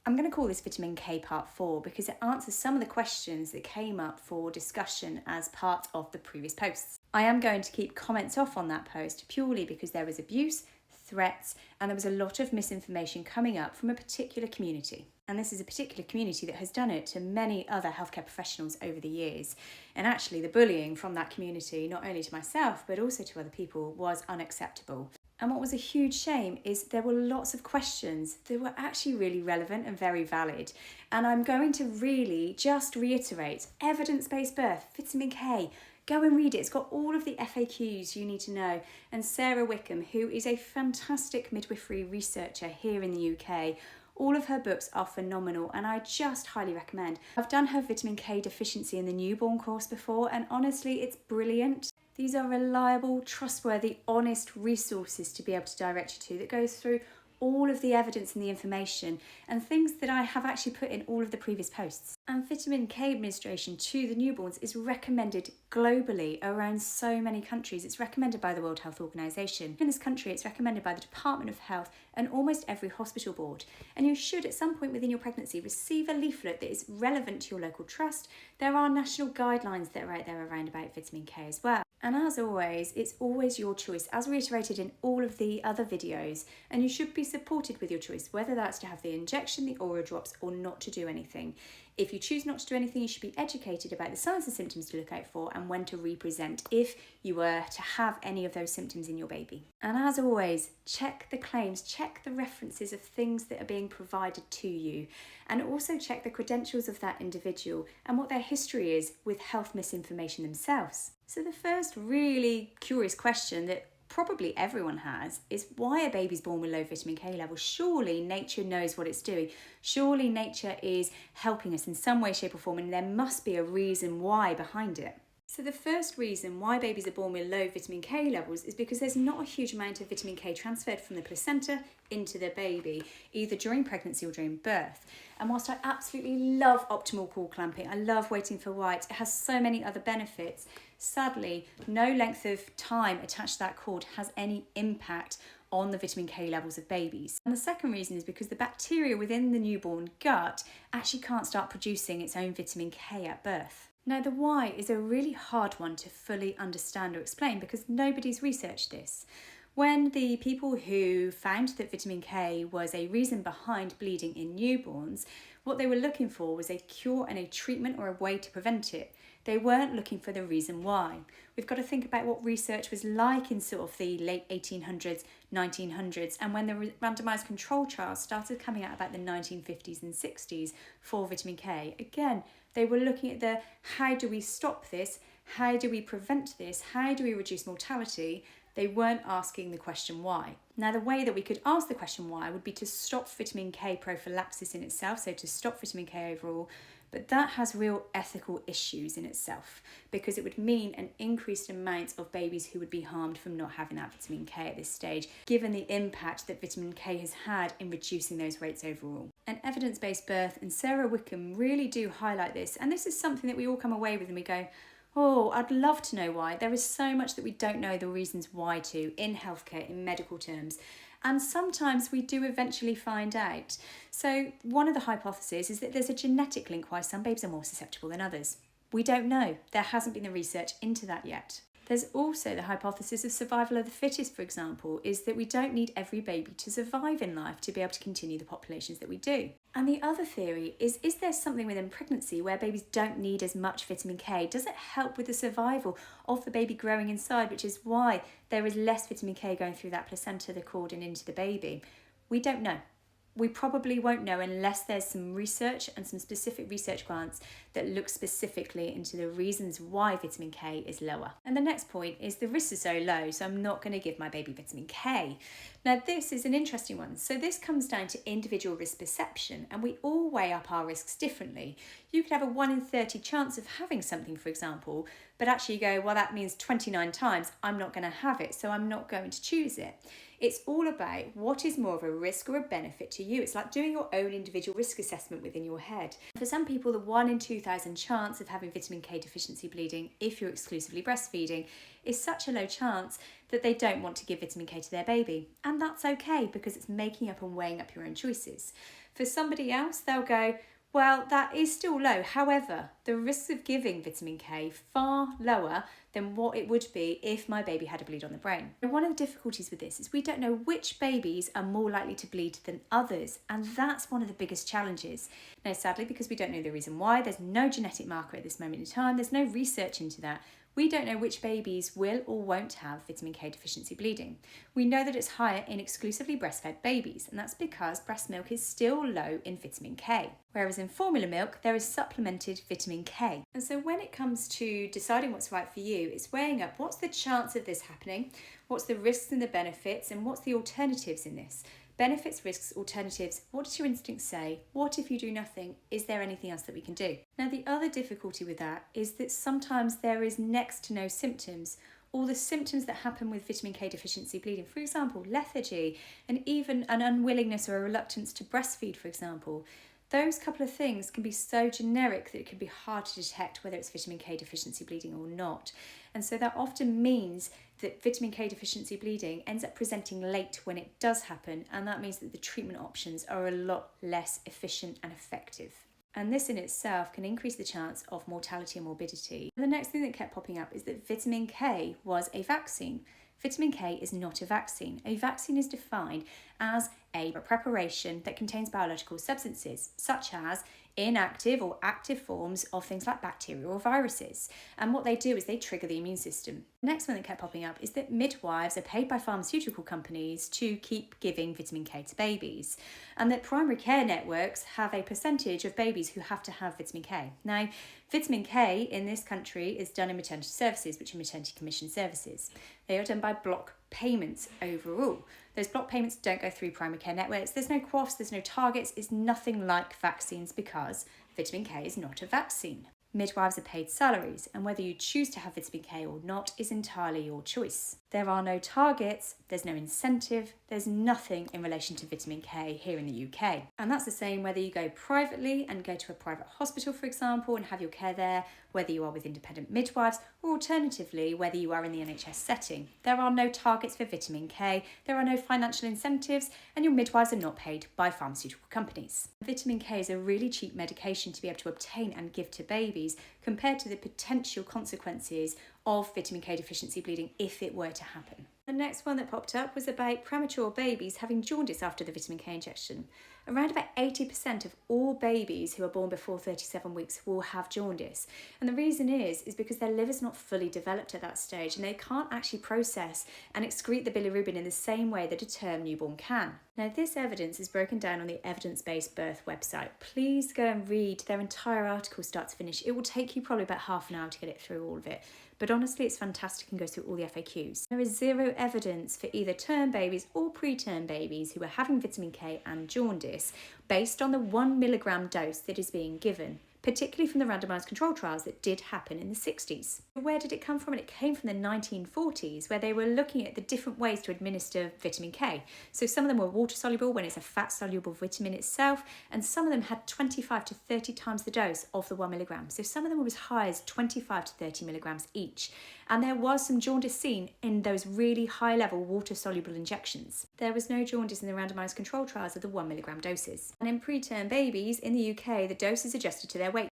I'm going to call this Vitamin K Part 4 because it answers some of the questions that came up for discussion as part of the previous posts. I am going to keep comments off on that post purely because there was abuse, threats, and there was a lot of misinformation coming up from a particular community. And this is a particular community that has done it to many other healthcare professionals over the years. And actually, the bullying from that community, not only to myself, but also to other people, was unacceptable. And what was a huge shame is there were lots of questions that were actually really relevant and very valid. And I'm going to really just reiterate evidence-based birth, vitamin K. Go and read it. It's got all of the FAQs you need to know. And Sarah Wickham, who is a fantastic midwifery researcher here in the UK, all of her books are phenomenal and I just highly recommend. I've done her vitamin K deficiency in the newborn course before and honestly it's brilliant. These are reliable, trustworthy, honest resources to be able to direct you to that goes through all of the evidence and the information and things that I have actually put in all of the previous posts. And vitamin K administration to the newborns is recommended globally around so many countries. It's recommended by the World Health Organization. In this country, it's recommended by the Department of Health and almost every hospital board. And you should, at some point within your pregnancy, receive a leaflet that is relevant to your local trust. There are national guidelines that are out there around about vitamin K as well. And as always, it's always your choice, as reiterated in all of the other videos, and you should be supported with your choice, whether that's to have the injection, the oral drops, or not to do anything. If you choose not to do anything, you should be educated about the signs and symptoms to look out for and when to represent if you were to have any of those symptoms in your baby. And as always, check the claims, check the references of things that are being provided to you, and also check the credentials of that individual and what their history is with health misinformation themselves. So the first really curious question that probably everyone has is why are babies born with low vitamin K levels? Surely nature knows what it's doing. Surely nature is helping us in some way, shape or form, and there must be a reason why behind it. So the first reason why babies are born with low vitamin K levels is because there's not a huge amount of vitamin K transferred from the placenta into the baby, either during pregnancy or during birth. And whilst I absolutely love optimal cord clamping, I love waiting for white, it has so many other benefits. Sadly, no length of time attached to that cord has any impact on the vitamin K levels of babies. And the second reason is because the bacteria within the newborn gut actually can't start producing its own vitamin K at birth. Now, the why is a really hard one to fully understand or explain because nobody's researched this. When the people who found that vitamin K was a reason behind bleeding in newborns, what they were looking for was a cure and a treatment or a way to prevent it. They weren't looking for the reason why. We've got to think about what research was like in sort of the late 1800s, 1900s, and when the randomised control trials started coming out about the 1950s and 60s for vitamin K. Again, they were looking at the how do we stop this, how do we prevent this, how do we reduce mortality. They weren't asking the question why. Now, the way that we could ask the question why would be to stop vitamin K prophylaxis in itself, so to stop vitamin K overall, but that has real ethical issues in itself because it would mean an increased amount of babies who would be harmed from not having that vitamin K at this stage, given the impact that vitamin K has had in reducing those rates overall. And evidence-based birth and Sarah Wickham really do highlight this, and this is something that we all come away with and we go, oh, I'd love to know why. There is so much that we don't know the reasons why to in healthcare, in medical terms. And sometimes we do eventually find out. So one of the hypotheses is that there's a genetic link why some babies are more susceptible than others. We don't know. There hasn't been the research into that yet. There's also the hypothesis of survival of the fittest, for example, is that we don't need every baby to survive in life to be able to continue the populations that we do. And the other theory is there something within pregnancy where babies don't need as much vitamin K? Does it help with the survival of the baby growing inside, which is why there is less vitamin K going through that placenta, the cord, and into the baby? We don't know. We probably won't know unless there's some research and some specific research grants that look specifically into the reasons why vitamin K is lower. And the next point is the risks are so low, so I'm not going to give my baby vitamin K. Now, this is an interesting one. So this comes down to individual risk perception, and we all weigh up our risks differently. You could have a 1 in 30 chance of having something, for example, but actually go, well, that means 29 times I'm not going to have it, so I'm not going to choose it. It's all about what is more of a risk or a benefit to you. It's like doing your own individual risk assessment within your head. For some people, the 1 in 2,000 chance of having vitamin K deficiency bleeding if you're exclusively breastfeeding is such a low chance that they don't want to give vitamin K to their baby. And that's okay because it's making up and weighing up your own choices. For somebody else, they'll go, well, that is still low. However, the risks of giving vitamin K far lower than what it would be if my baby had a bleed on the brain. And one of the difficulties with this is we don't know which babies are more likely to bleed than others, and that's one of the biggest challenges. Now, sadly, because we don't know the reason why, there's no genetic marker at this moment in time, there's no research into that. We don't know which babies will or won't have vitamin K deficiency bleeding. We know that it's higher in exclusively breastfed babies, and that's because breast milk is still low in vitamin K. Whereas in formula milk, there is supplemented vitamin K. And so when it comes to deciding what's right for you, it's weighing up what's the chance of this happening, what's the risks and the benefits, and what's the alternatives in this. Benefits, risks, alternatives. What does your instinct say? What if you do nothing? Is there anything else that we can do? Now, the other difficulty with that is that sometimes there is next to no symptoms. All the symptoms that happen with vitamin K deficiency bleeding, for example, lethargy, and even an unwillingness or a reluctance to breastfeed, for example, those couple of things can be so generic that it can be hard to detect whether it's vitamin K deficiency bleeding or not. And so that often means that vitamin K deficiency bleeding ends up presenting late when it does happen, and that means that the treatment options are a lot less efficient and effective. And this in itself can increase the chance of mortality and morbidity. And the next thing that kept popping up is that vitamin K was a vaccine. Vitamin K is not a vaccine. A vaccine is defined as a preparation that contains biological substances, such as inactive or active forms of things like bacteria or viruses. And what they do is they trigger the immune system. The next one that kept popping up is that midwives are paid by pharmaceutical companies to keep giving vitamin K to babies, and that primary care networks have a percentage of babies who have to have vitamin K. Now, vitamin K in this country is done in maternity services, which are maternity commission services. They are done by block payments overall. Those block payments don't go through primary care networks. There's no QOFs, there's no targets. It's nothing like vaccines because vitamin K is not a vaccine. Midwives are paid salaries, and whether you choose to have vitamin K or not is entirely your choice. There are no targets, there's no incentive, there's nothing in relation to vitamin K here in the UK. And that's the same whether you go privately and go to a private hospital, for example, and have your care there, whether you are with independent midwives, or alternatively, whether you are in the NHS setting. There are no targets for vitamin K, there are no financial incentives, and your midwives are not paid by pharmaceutical companies. Vitamin K is a really cheap medication to be able to obtain and give to babies compared to the potential consequences of vitamin K deficiency bleeding if it were to happen. The next one that popped up was about premature babies having jaundice after the vitamin K injection. Around about 80% of all babies who are born before 37 weeks will have jaundice. And the reason is because their liver's not fully developed at that stage, and they can't actually process and excrete the bilirubin in the same way that a term newborn can. Now, this evidence is broken down on the Evidence-Based Birth website. Please go and read their entire article start to finish. It will take you probably about half an hour to get it through all of it. But honestly, it's fantastic and goes through all the FAQs. There is zero evidence for either term babies or preterm babies who are having vitamin K and jaundice based on the 1 milligram dose that is being given, particularly from the randomised control trials that did happen in the 60s. Where did it come from? It came from the 1940s, where they were looking at the different ways to administer vitamin K. So some of them were water soluble when it's a fat soluble vitamin itself, and some of them had 25 to 30 times the dose of the 1 milligram. So some of them were as high as 25 to 30 milligrams each. And there was some jaundice seen in those really high level water soluble injections. There was no jaundice in the randomised control trials of the 1 milligram doses. And in preterm babies in the UK, the dose is adjusted to their weight